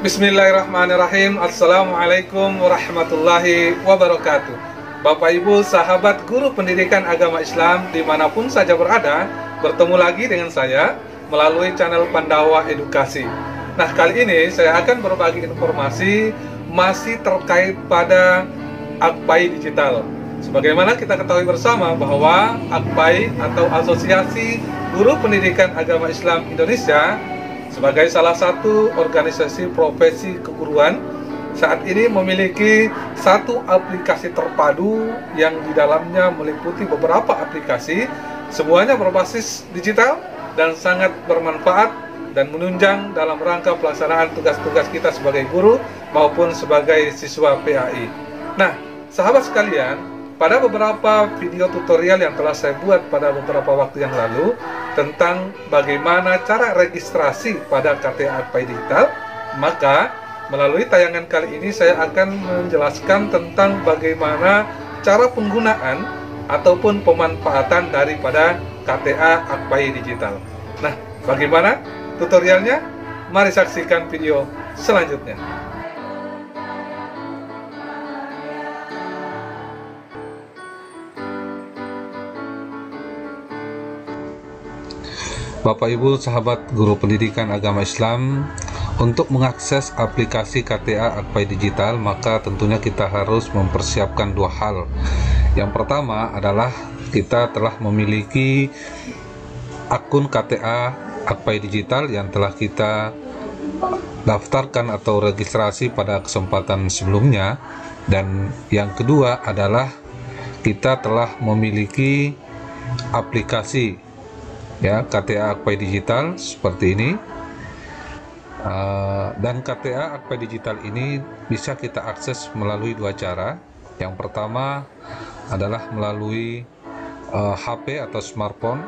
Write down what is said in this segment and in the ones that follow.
Bismillahirrahmanirrahim. Assalamualaikum warahmatullahi wabarakatuh. Bapak Ibu sahabat guru pendidikan agama Islam dimanapun saja berada, bertemu lagi dengan saya melalui channel Pandawa Edukasi. Nah, kali ini saya akan berbagi informasi masih terkait pada Akpai Digital. Sebagaimana kita ketahui bersama bahwa Akpai atau Asosiasi Guru Pendidikan Agama Islam Indonesia sebagai salah satu organisasi profesi keguruan saat ini memiliki satu aplikasi terpadu yang di dalamnya meliputi beberapa aplikasi, semuanya berbasis digital dan sangat bermanfaat dan menunjang dalam rangka pelaksanaan tugas-tugas kita sebagai guru maupun sebagai siswa PAI. Nah, sahabat sekalian, pada beberapa video tutorial yang telah saya buat pada beberapa waktu yang lalu tentang bagaimana cara registrasi pada KTA Akpai Digital, maka melalui tayangan kali ini saya akan menjelaskan tentang bagaimana cara penggunaan ataupun pemanfaatan daripada KTA Akpai Digital. Nah, bagaimana tutorialnya? Mari saksikan video selanjutnya. Bapak Ibu sahabat guru pendidikan agama Islam, untuk mengakses aplikasi KTA Akpai Digital maka tentunya kita harus mempersiapkan dua hal. Yang pertama adalah kita telah memiliki akun KTA Akpai Digital yang telah kita daftarkan atau registrasi pada kesempatan sebelumnya, dan yang kedua adalah kita telah memiliki aplikasi KTA Akpai Digital seperti ini. Dan KTA Akpai Digital ini bisa kita akses melalui dua cara. Yang pertama adalah melalui HP atau smartphone.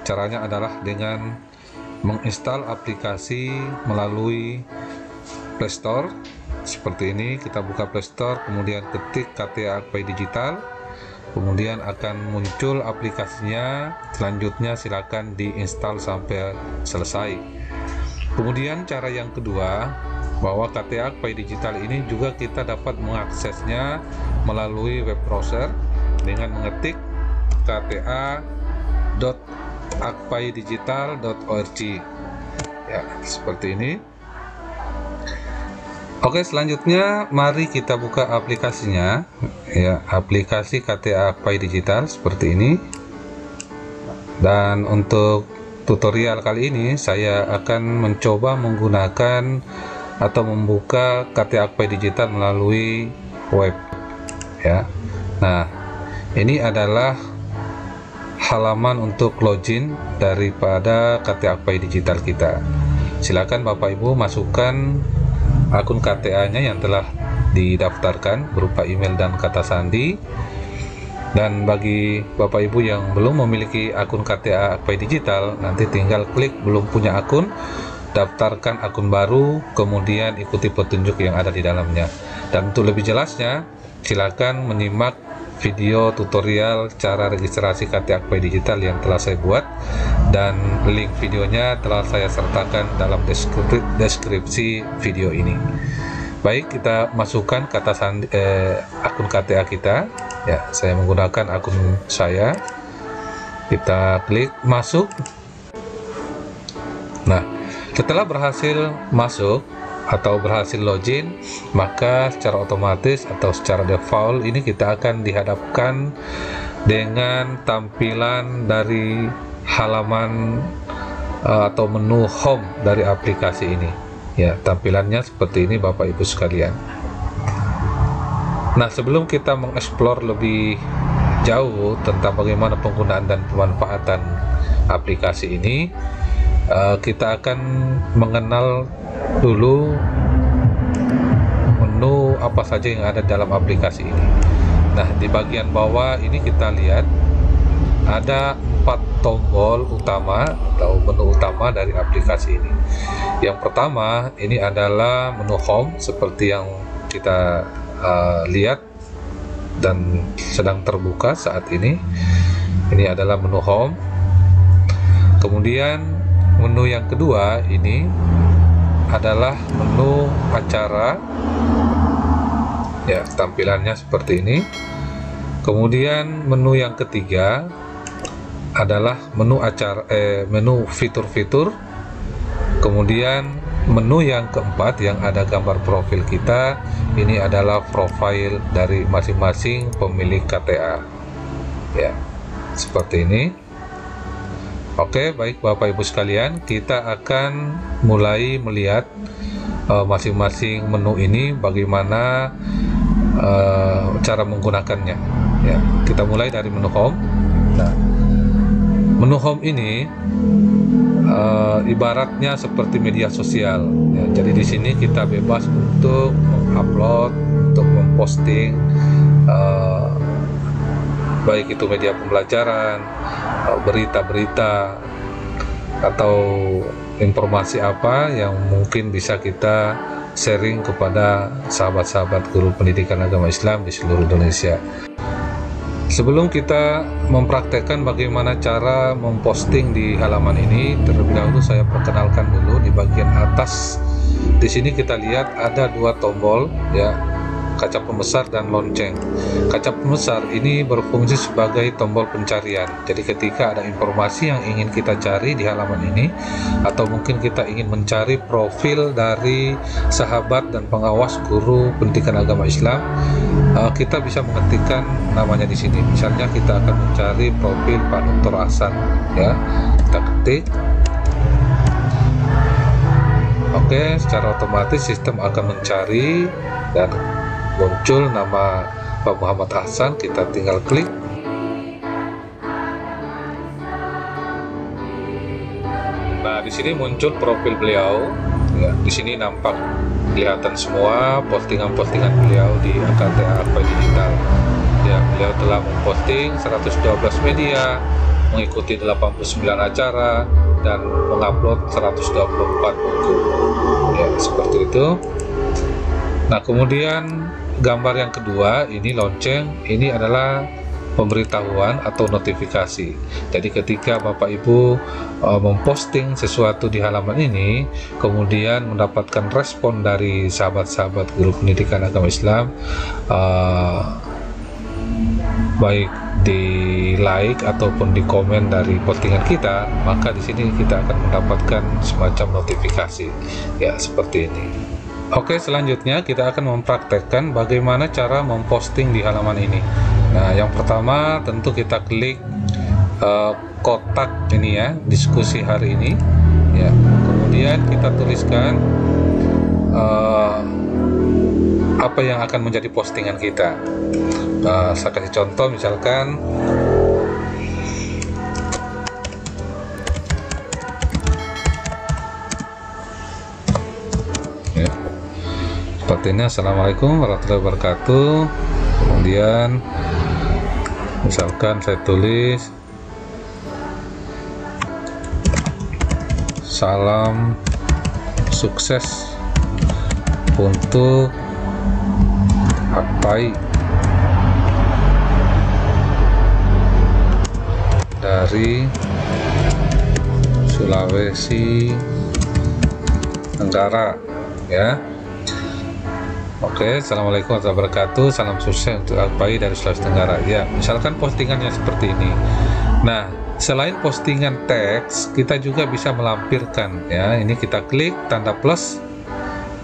Caranya adalah dengan menginstal aplikasi melalui Play Store seperti ini. Kita buka Play Store, kemudian ketik KTA Akpai Digital, kemudian akan muncul aplikasinya. Selanjutnya silakan diinstal sampai selesai. Kemudian cara yang kedua, bahwa KTA Akpai Digital ini juga kita dapat mengaksesnya melalui web browser dengan mengetik kta.akpaidigital.org. Ya, seperti ini. Oke, selanjutnya mari kita buka aplikasinya. Ya, aplikasi KTA Akpai Digital seperti ini. Dan untuk tutorial kali ini saya akan mencoba menggunakan atau membuka KTA Akpai Digital melalui web. Ya. Nah, ini adalah halaman untuk login daripada KTA Akpai Digital kita. Silakan Bapak Ibu masukkan akun KTA-nya yang telah didaftarkan berupa email dan kata sandi. Dan bagi Bapak Ibu yang belum memiliki akun KTA Akpai Digital, nanti tinggal klik belum punya akun, daftarkan akun baru, kemudian ikuti petunjuk yang ada di dalamnya. Dan untuk lebih jelasnya, silakan menyimak video tutorial cara registrasi KTA Akpai Digital yang telah saya buat, dan link videonya telah saya sertakan dalam deskripsi video ini. Baik, kita masukkan kata sandi, akun KTA kita. Ya, saya menggunakan akun saya. Kita klik masuk. Nah, setelah berhasil masuk atau berhasil login, maka secara otomatis atau secara default ini kita akan dihadapkan dengan tampilan dari halaman atau menu home dari aplikasi ini. Ya, tampilannya seperti ini Bapak Ibu sekalian. Nah, sebelum kita mengeksplor lebih jauh tentang bagaimana penggunaan dan pemanfaatan aplikasi ini, kita akan mengenal dulu menu apa saja yang ada dalam aplikasi ini. Nah, di bagian bawah ini kita lihat ada 4 tombol utama atau menu utama dari aplikasi ini. Yang pertama ini adalah menu home seperti yang kita lihat dan sedang terbuka saat ini. Ini adalah menu home. Kemudian menu yang kedua ini adalah menu acara, ya, tampilannya seperti ini. Kemudian menu yang ketiga adalah menu acara, menu fitur-fitur. Kemudian menu yang keempat yang ada gambar profil kita, ini adalah profil dari masing-masing pemilik KTA, ya, seperti ini. Oke, baik Bapak Ibu sekalian, kita akan mulai melihat masing-masing menu ini bagaimana cara menggunakannya, ya. Kita mulai dari menu home. Nah, menu home ini ibaratnya seperti media sosial, ya. Jadi di sini kita bebas untuk mengupload, untuk memposting, baik itu media pembelajaran, berita-berita, atau informasi apa yang mungkin bisa kita sharing kepada sahabat-sahabat guru pendidikan agama Islam di seluruh Indonesia. Sebelum kita mempraktekkan bagaimana cara memposting di halaman ini, terlebih dahulu saya perkenalkan dulu di bagian atas. Di sini kita lihat ada dua tombol, ya, kaca pembesar dan lonceng. Kaca pembesar ini berfungsi sebagai tombol pencarian. Jadi ketika ada informasi yang ingin kita cari di halaman ini, atau mungkin kita ingin mencari profil dari sahabat dan pengawas guru pendidikan agama Islam, kita bisa mengetikkan namanya di sini. Misalnya kita akan mencari profil Pak Dr. Hasan, ya, kita ketik. Oke, secara otomatis sistem akan mencari dan muncul nama Pak Muhammad Hasan. Kita tinggal klik. Nah, di sini muncul profil beliau, ya. Di sini nampak kelihatan semua postingan-postingan beliau di KTA Akpai Digital. Ya, beliau telah memposting 112 media, mengikuti 89 acara, dan mengupload 124 buku. Ya, seperti itu. Nah, kemudian gambar yang kedua, ini lonceng, ini adalah pemberitahuan atau notifikasi. Jadi ketika Bapak Ibu memposting sesuatu di halaman ini, kemudian mendapatkan respon dari sahabat-sahabat guru pendidikan agama Islam, baik di like ataupun di komen dari postingan kita, maka di sini kita akan mendapatkan semacam notifikasi, ya, seperti ini. Oke, selanjutnya kita akan mempraktekkan bagaimana cara memposting di halaman ini. Nah, yang pertama tentu kita klik kotak ini, ya, diskusi hari ini, ya. Kemudian kita tuliskan apa yang akan menjadi postingan kita. Saya kasih contoh, misalkan seperti ini, Assalamualaikum warahmatullahi wabarakatuh. Kemudian misalkan saya tulis salam sukses untuk Akpai dari Sulawesi Tenggara, ya. Oke, Assalamualaikum warahmatullahi wabarakatuh. Salam sukses untuk Akpai dari Sulawesi Tenggara. Ya, misalkan postingannya seperti ini. Nah, selain postingan teks, kita juga bisa melampirkan, ya. Ini kita klik tanda plus,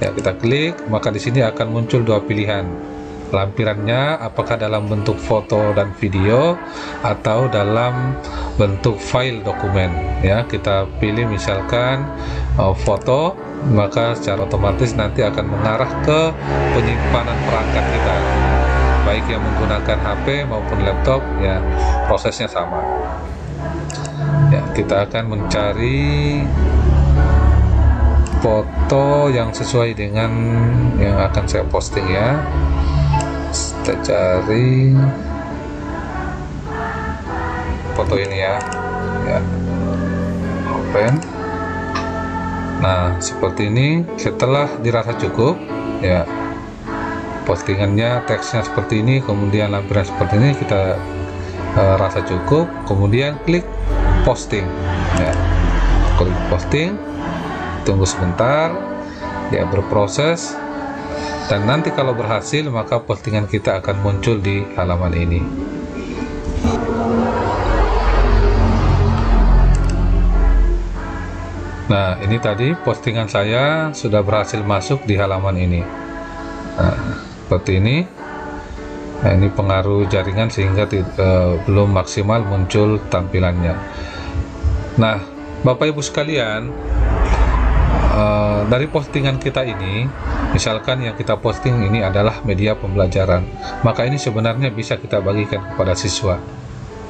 ya, kita klik, maka di sini akan muncul dua pilihan. Lampirannya apakah dalam bentuk foto dan video atau dalam bentuk file dokumen, ya. Kita pilih misalkan foto, maka secara otomatis nanti akan mengarah ke penyimpanan perangkat kita, baik yang menggunakan HP maupun laptop, ya, prosesnya sama. Ya, kita akan mencari foto yang sesuai dengan yang akan saya posting, ya. Kita cari foto ini, ya, open. Nah, seperti ini. Setelah dirasa cukup, ya, postingannya, teksnya seperti ini, kemudian lampiran seperti ini, kita rasa cukup, kemudian klik posting, ya. Klik posting, tunggu sebentar. dia berproses, dan nanti kalau berhasil maka postingan kita akan muncul di halaman ini. Nah, ini tadi postingan saya sudah berhasil masuk di halaman ini. Nah, seperti ini. Nah, ini pengaruh jaringan sehingga belum maksimal muncul tampilannya. Nah, Bapak Ibu sekalian, dari postingan kita ini, misalkan yang kita posting ini adalah media pembelajaran, maka ini sebenarnya bisa kita bagikan kepada siswa.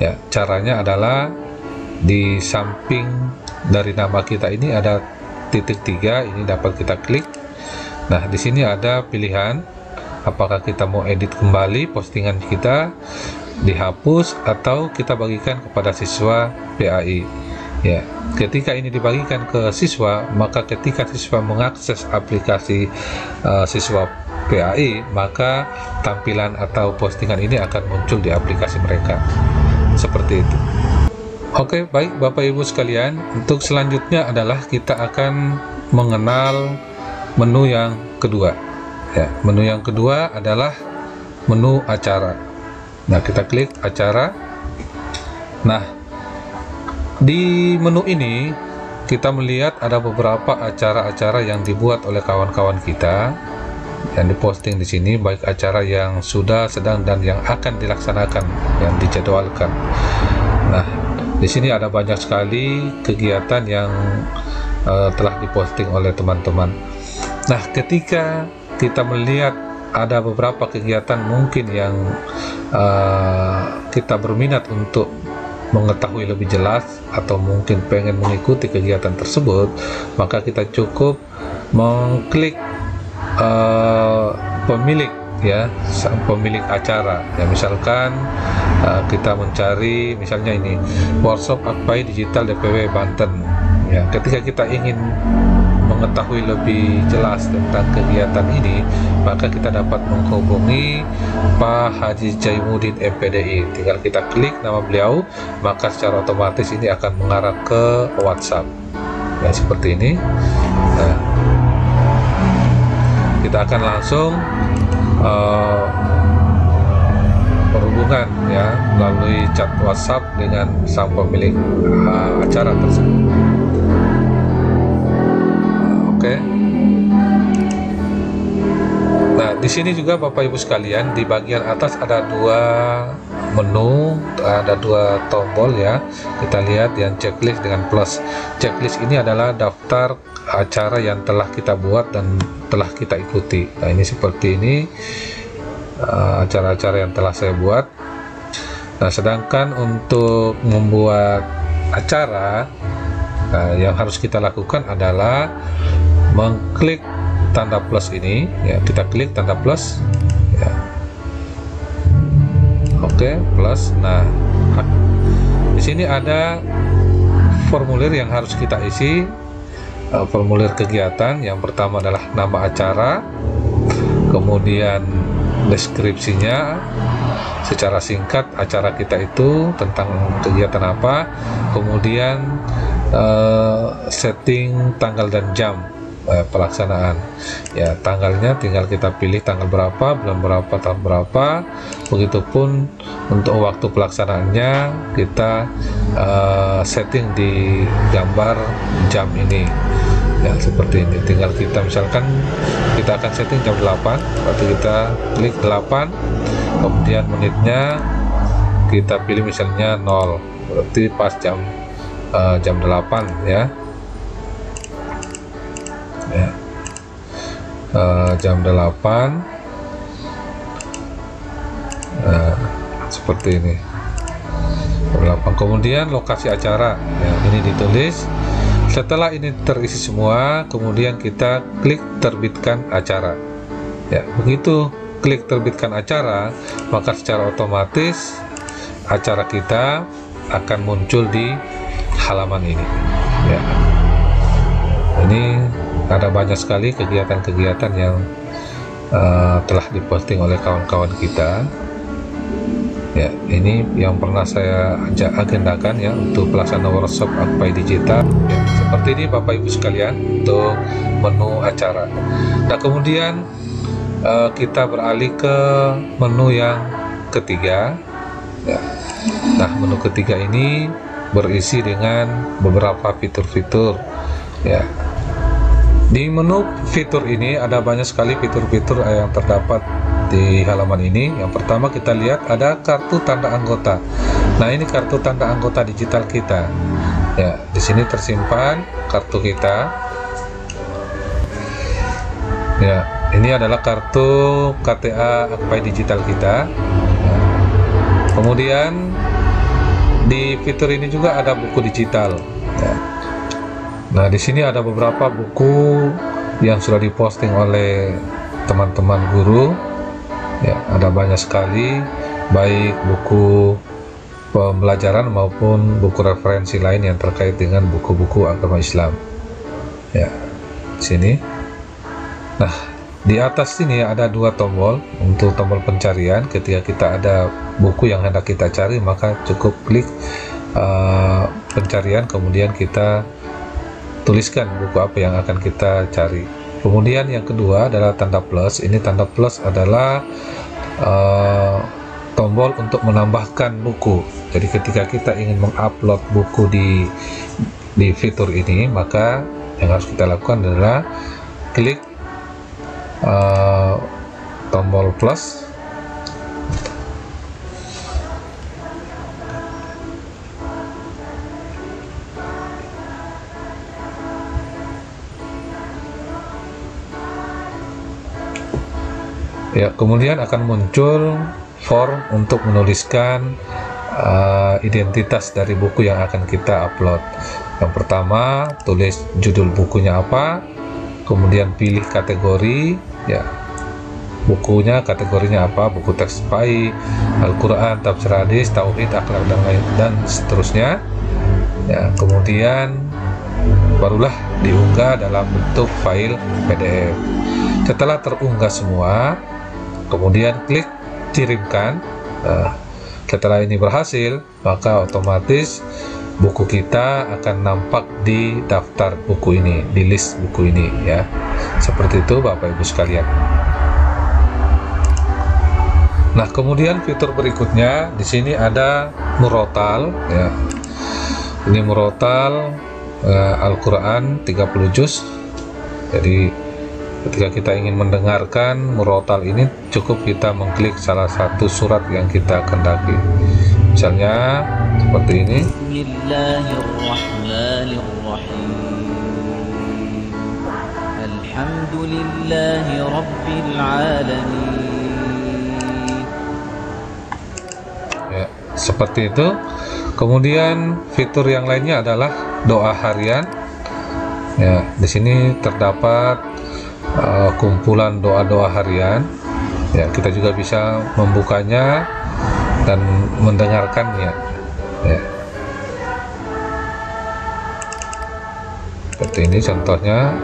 Ya, caranya adalah di samping dari nama kita ini ada titik 3, ini dapat kita klik. Nah, di sini ada pilihan apakah kita mau edit kembali postingan kita, dihapus, atau kita bagikan kepada siswa PAI. Ya, ketika ini dibagikan ke siswa, maka ketika siswa mengakses aplikasi siswa PAI, maka tampilan atau postingan ini akan muncul di aplikasi mereka. Seperti itu. Oke, baik Bapak Ibu sekalian, untuk selanjutnya adalah kita akan mengenal menu yang kedua. Ya, menu yang kedua adalah menu acara. Nah, kita klik acara. Nah, di menu ini kita melihat ada beberapa acara-acara yang dibuat oleh kawan-kawan kita yang diposting di sini, baik acara yang sudah, sedang, dan yang akan dilaksanakan, yang dijadwalkan. Nah, di sini ada banyak sekali kegiatan yang telah diposting oleh teman-teman. Nah, ketika kita melihat ada beberapa kegiatan mungkin yang kita berminat untuk mengetahui lebih jelas atau mungkin pengen mengikuti kegiatan tersebut, maka kita cukup mengklik pemilik, ya, pemilik acara. Ya, misalkan kita mencari misalnya ini workshop Akpai Digital DPW Banten. Ya, ketika kita ingin mengetahui lebih jelas tentang kegiatan ini, maka kita dapat menghubungi Pak Haji Jaimuddin MPDI. Tinggal kita klik nama beliau, maka secara otomatis ini akan mengarah ke WhatsApp. Ya, seperti ini. Nah, kita akan langsung berhubungan, ya, melalui chat WhatsApp dengan sang pemilik acara tersebut. Oke. Nah, di sini juga Bapak Ibu sekalian, di bagian atas ada dua menu, ada dua tombol, ya. Kita lihat yang checklist dengan plus. Checklist ini adalah daftar acara yang telah kita buat dan telah kita ikuti. Nah, ini seperti ini acara-acara yang telah saya buat. Nah, sedangkan untuk membuat acara, yang harus kita lakukan adalah mengklik tanda plus ini, ya, kita klik tanda plus, ya. Oke, plus. Nah, di sini ada formulir yang harus kita isi, formulir kegiatan. Yang pertama adalah nama acara, kemudian deskripsinya secara singkat acara kita itu tentang kegiatan apa, kemudian setting tanggal dan jam pelaksanaan. Ya, tanggalnya tinggal kita pilih tanggal berapa, bulan berapa, tahun berapa. Begitupun untuk waktu pelaksanaannya kita setting di gambar jam ini. Ya, seperti ini. Tinggal kita misalkan kita akan setting jam 8, berarti kita klik 8, kemudian menitnya kita pilih misalnya 0, berarti pas jam 8, ya. Ya. Jam 8. Seperti ini. Jam 8. Kemudian lokasi acara, ya, ini ditulis. Setelah ini terisi semua, kemudian kita klik terbitkan acara. Ya, begitu klik terbitkan acara, maka secara otomatis acara kita akan muncul di halaman ini. Ya. Ini ada banyak sekali kegiatan-kegiatan yang telah diposting oleh kawan-kawan kita. Ya, ini yang pernah saya agendakan, ya, untuk pelaksanaan workshop Akpai Digital. Ya, seperti ini Bapak Ibu sekalian untuk menu acara. Nah kemudian kita beralih ke menu yang ketiga ya. Nah menu ketiga ini berisi dengan beberapa fitur-fitur ya. Di menu fitur ini ada banyak sekali fitur-fitur yang terdapat di halaman ini. Yang pertama kita lihat ada kartu tanda anggota. Nah ini kartu tanda anggota digital kita ya. Di sini tersimpan kartu kita ya. Ini adalah kartu KTA Akpai digital kita. Kemudian di fitur ini juga ada buku digital. Nah, di sini ada beberapa buku yang sudah diposting oleh teman-teman guru. Ya, ada banyak sekali, baik buku pembelajaran maupun buku referensi lain yang terkait dengan buku-buku agama Islam. Ya, di sini. Nah, di atas sini ada dua tombol untuk tombol pencarian. Ketika kita ada buku yang hendak kita cari, maka cukup klik pencarian, kemudian kita tuliskan buku apa yang akan kita cari. Kemudian yang kedua adalah tanda plus. Ini tanda plus adalah tombol untuk menambahkan buku. Jadi ketika kita ingin mengupload buku di fitur ini, maka yang harus kita lakukan adalah klik tombol plus, ya, kemudian akan muncul form untuk menuliskan identitas dari buku yang akan kita upload. Yang pertama, tulis judul bukunya apa, kemudian pilih kategori ya, bukunya kategorinya apa, buku teks SPAI, Al-Quran, tafsir hadis, tauhid, akhlak dan lain dan seterusnya ya. Kemudian barulah diunggah dalam bentuk file PDF. Setelah terunggah semua, kemudian klik kirimkan. Setelah ini berhasil, maka otomatis buku kita akan nampak di daftar buku ini, di list buku ini ya. Seperti itu Bapak Ibu sekalian. Nah, kemudian fitur berikutnya di sini ada murotal ya. Ini murotal Al-Qur'an 30 juz. Jadi ketika kita ingin mendengarkan murotal ini, cukup kita mengklik salah satu surat yang kita kendaki. Misalnya seperti ini. Bismillahirrahmanirrahim. Alhamdulillahi rabbil alamin. Ya, seperti itu. Kemudian fitur yang lainnya adalah doa harian. Ya, di sini terdapat kumpulan doa-doa harian. Ya, kita juga bisa membukanya dan mendengarkannya. Ya. Seperti ini contohnya.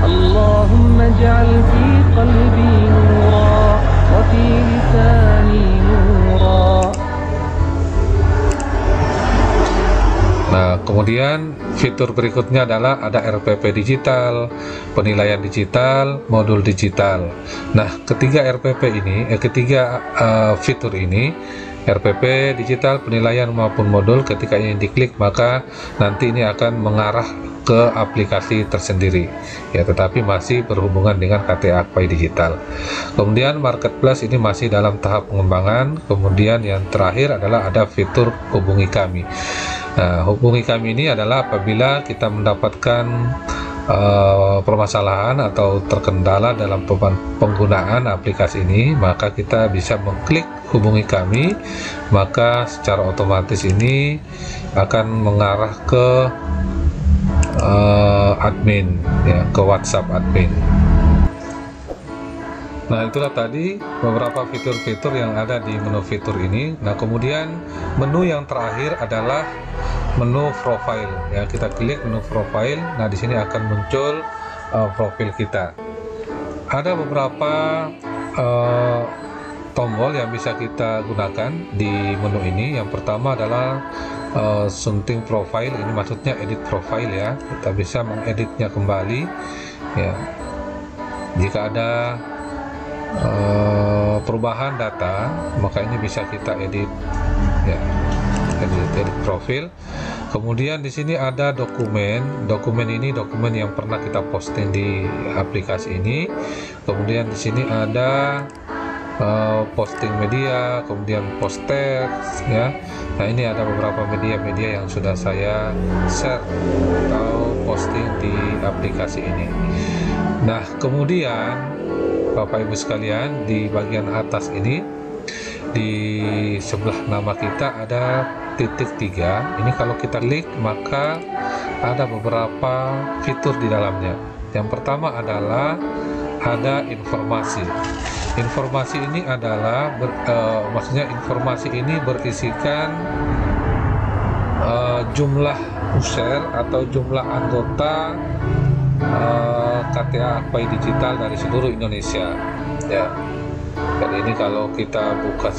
Allahumma ja'al fi qalbi nura wa fi lisani nura. Nah, kemudian fitur berikutnya adalah ada RPP digital, penilaian digital, modul digital. Nah, ketiga fitur ini, RPP digital, penilaian maupun modul, ketika ini diklik maka nanti ini akan mengarah ke aplikasi tersendiri ya, tetapi masih berhubungan dengan KTA Akpai digital. Kemudian marketplace ini masih dalam tahap pengembangan. Kemudian yang terakhir adalah ada fitur hubungi kami. Nah, hubungi kami ini adalah apabila kita mendapatkan permasalahan atau terkendala dalam penggunaan aplikasi ini, maka kita bisa mengklik hubungi kami, maka secara otomatis ini akan mengarah ke admin ya, ke WhatsApp admin. Nah, itulah tadi beberapa fitur-fitur yang ada di menu fitur ini. Nah, kemudian menu yang terakhir adalah menu profile ya. Kita klik menu profile. Nah, di sini akan muncul profil kita. Ada beberapa tombol yang bisa kita gunakan di menu ini. Yang pertama adalah sunting profile, ini maksudnya edit profile ya, kita bisa mengeditnya kembali ya. Jika ada perubahan data, maka ini bisa kita edit ya, edit profil. Kemudian di sini ada dokumen ini dokumen yang pernah kita posting di aplikasi ini. Kemudian di sini ada posting media, kemudian post text ya. Nah, ini ada beberapa media-media yang sudah saya share atau posting di aplikasi ini. Nah, kemudian Bapak Ibu sekalian, di bagian atas ini di sebelah nama kita ada titik 3. Ini kalau kita klik maka ada beberapa fitur di dalamnya. Yang pertama adalah ada informasi. Informasi ini adalah maksudnya informasi ini berisikan jumlah user atau jumlah anggota KTA Akpai Digital dari seluruh Indonesia ya. Dan ini kalau kita buka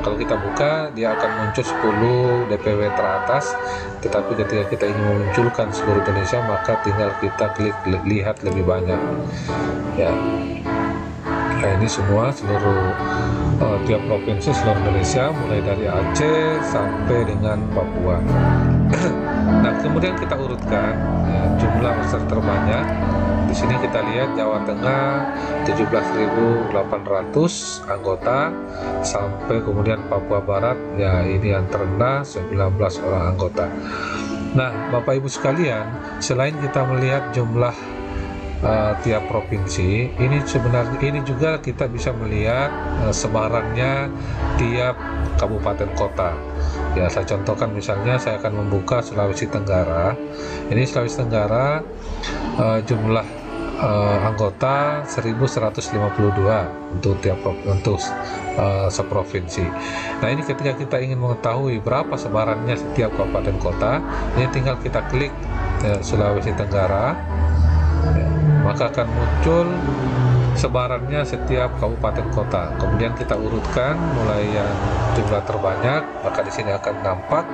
kalau kita buka, dia akan muncul 10 DPW teratas. Tetapi ketika kita ingin memunculkan seluruh Indonesia, maka tinggal kita klik lihat lebih banyak ya. Nah, ini semua seluruh tiap provinsi seluruh Indonesia, mulai dari Aceh sampai dengan Papua. Nah, kemudian kita urutkan ya, jumlah user terbanyak. Di sini kita lihat Jawa Tengah 17.800 anggota, sampai kemudian Papua Barat ya, ini yang terendah 19 orang anggota. Nah, Bapak Ibu sekalian, selain kita melihat jumlah tiap provinsi, ini sebenarnya ini juga kita bisa melihat sebarannya tiap kabupaten kota. Ya, saya contohkan misalnya saya akan membuka Sulawesi Tenggara. Ini Sulawesi Tenggara jumlah anggota 1152 untuk tiap seprovinsi. Nah, ini ketika kita ingin mengetahui berapa sebarannya setiap kabupaten kota, ini tinggal kita klik Sulawesi Tenggara ya, maka akan muncul sebarannya setiap kabupaten kota. Kemudian kita urutkan mulai yang jumlah terbanyak, maka di sini akan nampak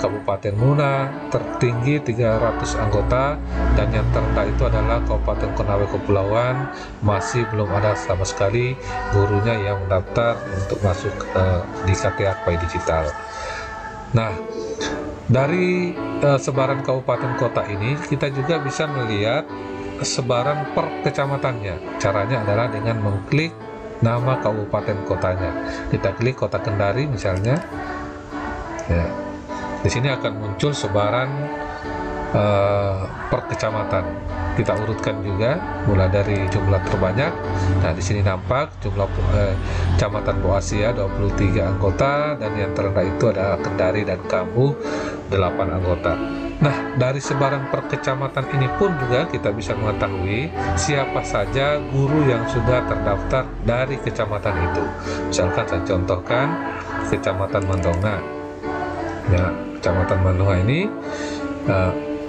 Kabupaten Muna tertinggi 300 anggota, dan yang terendah itu adalah Kabupaten Konawe Kepulauan, masih belum ada sama sekali gurunya yang mendaftar untuk masuk di KTA Akpai Digital. Nah, dari sebaran kabupaten kota ini kita juga bisa melihat sebaran per kecamatannya. Caranya adalah dengan mengklik nama kabupaten kotanya. Kita klik Kota Kendari misalnya ya. Di sini akan muncul sebaran per kecamatan. Kita urutkan juga mulai dari jumlah terbanyak. Nah, di sini nampak jumlah Kecamatan Boasia 23 anggota, dan yang terendah itu adalah Kendari dan Kambuh 8 anggota. Nah, dari sebaran per kecamatan ini pun juga kita bisa mengetahui siapa saja guru yang sudah terdaftar dari kecamatan itu. Misalkan saya contohkan Kecamatan Mandonga. Ya, Kecamatan Mandonga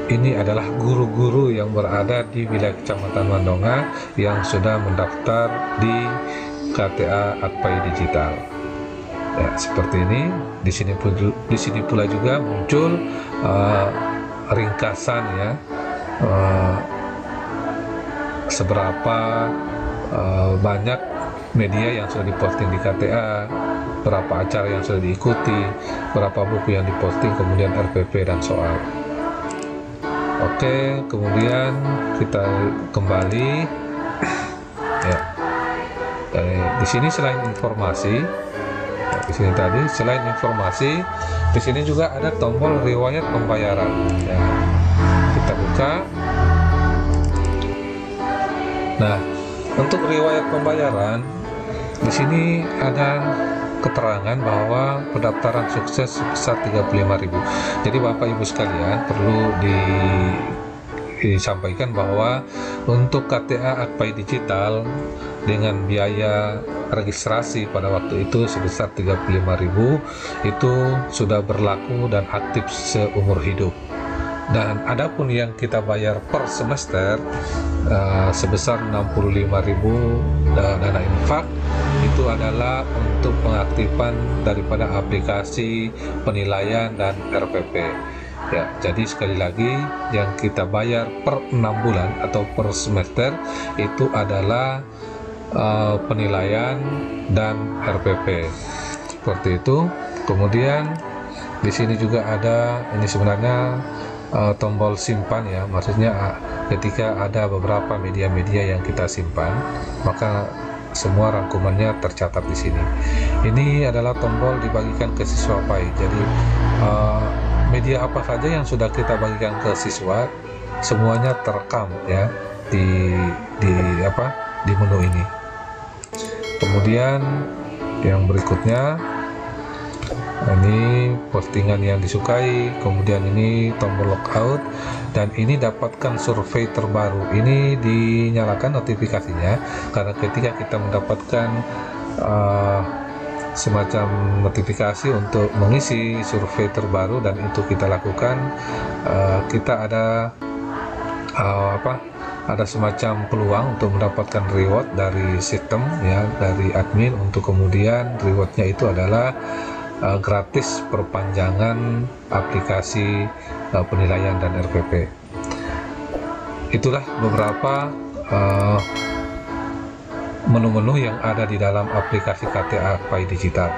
ini adalah guru-guru yang berada di wilayah Kecamatan Mandonga yang sudah mendaftar di KTA Akpai Digital. Ya, seperti ini. Di sini pula juga muncul ringkasan ya, seberapa banyak media yang sudah diposting di KTA, berapa acara yang sudah diikuti, berapa buku yang diposting, kemudian RPP dan soal. Oke, kemudian kita kembali ya. Di sini selain informasi, di sini tadi selain informasi, di sini juga ada tombol riwayat pembayaran ya. Kita buka. Nah, untuk riwayat pembayaran di sini ada keterangan bahwa pendaftaran sukses sebesar 35.000. Jadi Bapak Ibu sekalian perlu disampaikan bahwa untuk KTA Akpai Digital dengan biaya registrasi pada waktu itu sebesar 35.000 itu sudah berlaku dan aktif seumur hidup. Dan adapun yang kita bayar per semester sebesar 65.000 dana infak, itu adalah untuk pengaktifan daripada aplikasi penilaian dan RPP. Ya, jadi sekali lagi yang kita bayar per 6 bulan atau per semester itu adalah penilaian dan RPP. Seperti itu. Kemudian di sini juga ada, ini sebenarnya tombol simpan ya, maksudnya ketika ada beberapa media-media yang kita simpan, maka semua rangkumannya tercatat di sini. Ini adalah tombol dibagikan ke siswa PAI. Jadi media apa saja yang sudah kita bagikan ke siswa semuanya terekam ya di menu ini. Kemudian yang berikutnya ini postingan yang disukai, kemudian ini tombol logout, dan ini dapatkan survei terbaru. Ini dinyalakan notifikasinya karena ketika kita mendapatkan semacam notifikasi untuk mengisi survei terbaru dan itu kita lakukan, kita ada ada semacam peluang untuk mendapatkan reward dari sistem ya, dari admin, untuk kemudian rewardnya itu adalah gratis perpanjangan aplikasi penilaian dan RPP. Itulah beberapa menu-menu yang ada di dalam aplikasi KTA PAI Digital.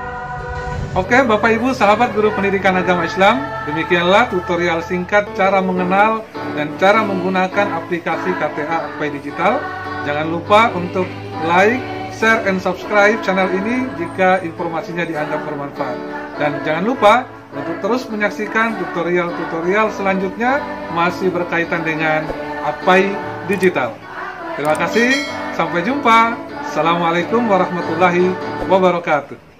Oke, Bapak Ibu sahabat guru pendidikan agama Islam, demikianlah tutorial singkat cara mengenal dan cara menggunakan aplikasi KTA PAI Digital. Jangan lupa untuk like, share, and subscribe channel ini jika informasinya dianggap bermanfaat. Dan jangan lupa untuk terus menyaksikan tutorial-tutorial selanjutnya masih berkaitan dengan PAI Digital. Terima kasih, sampai jumpa. Assalamualaikum warahmatullahi wabarakatuh.